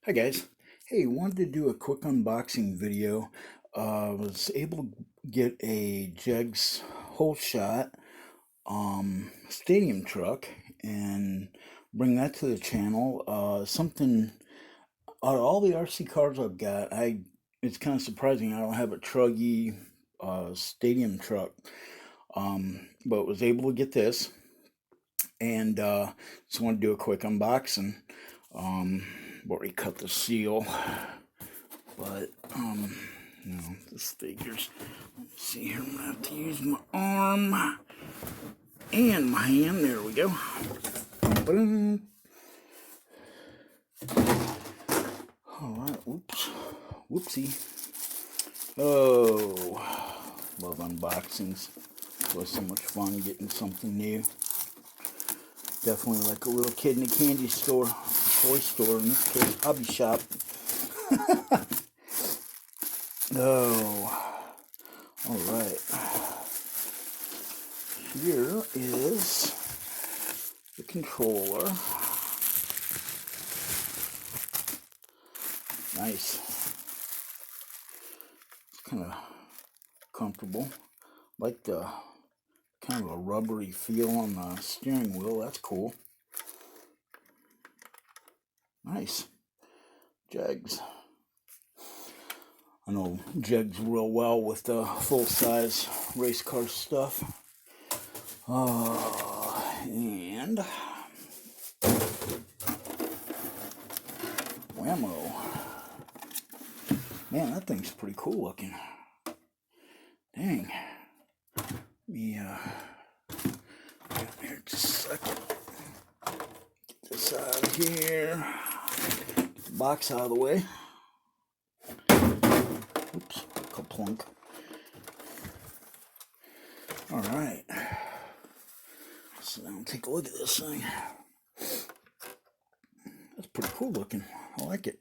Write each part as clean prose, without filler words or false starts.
Hi guys. Hey, wanted to do a quick unboxing video. Was able to get a Jegs Holeshot stadium truck and bring that to the channel. Something out of all the RC cars I've got, I it's kind of surprising I don't have a truggy stadium truck. But was able to get this and just want to do a quick unboxing. Um, Already cut the seal. But, you know, this figures. Let's see here, I'm gonna have to use my arm and my hand. There we go. Boom. Alright, oops. Whoopsie. Oh, love unboxings. It was so much fun getting something new. Definitely like a little kid in a candy store, toy store, in this case, hobby shop. Oh, all right. Here is the controller. Nice. It's kind of comfortable. Like the kind of a rubbery feel on the steering wheel. That's cool. Nice. Jegs. I know Jegs real well with the full-size race car stuff. And whammo. Man, that thing's pretty cool looking. Dang. Let me here just a second. Get this out of here. Get the box out of the way. Oops, ka-plunk. Alright. So now take a look at this thing. That's pretty cool looking. I like it.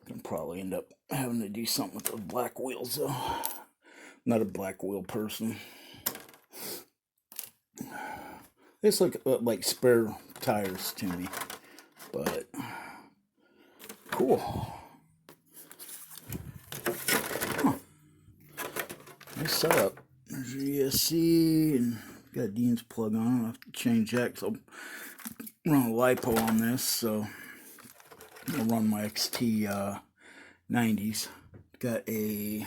Gonna probably end up having to do something with the black wheels though. Not a black wheel person. It's like spare tires to me, but cool. Huh. Nice setup. There's your ESC and got Dean's plug on. I'll have to change that because I'll run a LiPo on this, so I'll run my XT 90s. Got a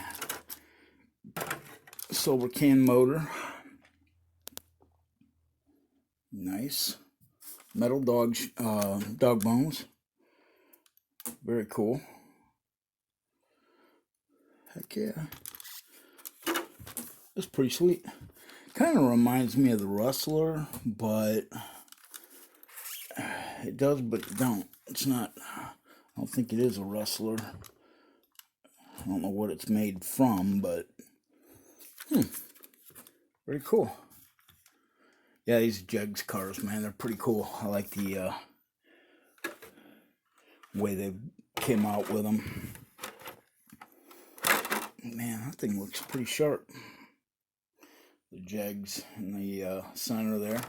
silver can motor. Nice. Metal dog bones. Very cool. Heck yeah. That's pretty sweet. Kind of reminds me of the Rustler, but it does, but it don't. It's not. I don't think it is a Rustler. I don't know what it's made from, but very cool. Yeah, these Jegs cars, man, they're pretty cool. I like the way they came out with them. Man, that thing looks pretty sharp. The Jegs in the center there.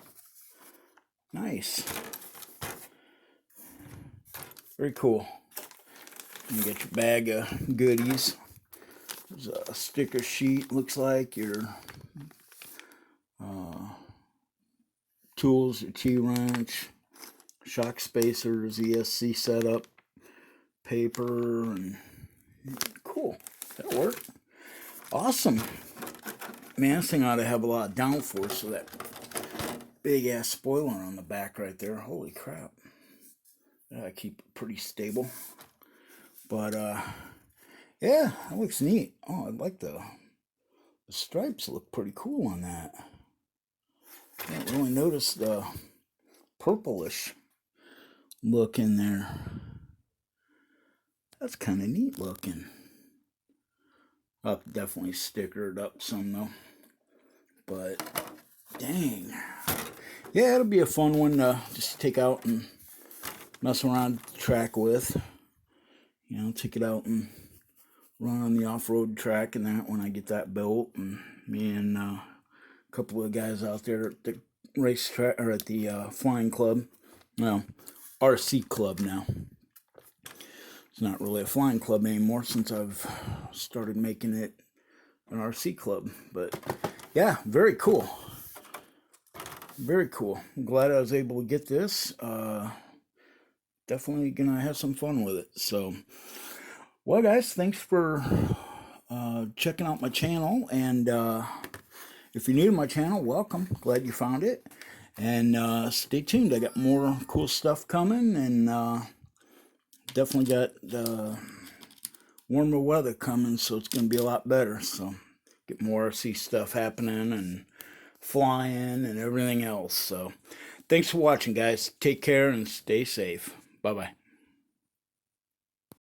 Nice. Very cool. You get your bag of goodies. There's a sticker sheet, looks like your tools, your T-wrench, shock spacers, ESC setup, paper, and cool. That'll work. Awesome. Man, this thing ought to have a lot of downforce, so that big ass spoiler on the back right there. Holy crap. I keep it pretty stable. But yeah, that looks neat. Oh, I like the stripes look pretty cool on that. I didn't really notice the purplish look in there. That's kind of neat looking. I'll definitely sticker it up some though. But dang. Yeah, it'll be a fun one to just take out and mess around the track with. You know, take it out and run on the off-road track and that when I get that built. And me and a couple of guys out there at the racetrack, or at the flying club. Well, RC club now. It's not really a flying club anymore since I've started making it an RC club. But yeah, very cool. Very cool. I'm glad I was able to get this. Definitely gonna have some fun with it. So, well, guys, thanks for checking out my channel. And if you're new to my channel, welcome. Glad you found it. And stay tuned. I got more cool stuff coming, and definitely got warmer weather coming, so it's going to be a lot better. So get more RC stuff happening and flying and everything else. So thanks for watching, guys. Take care and stay safe. Bye-bye.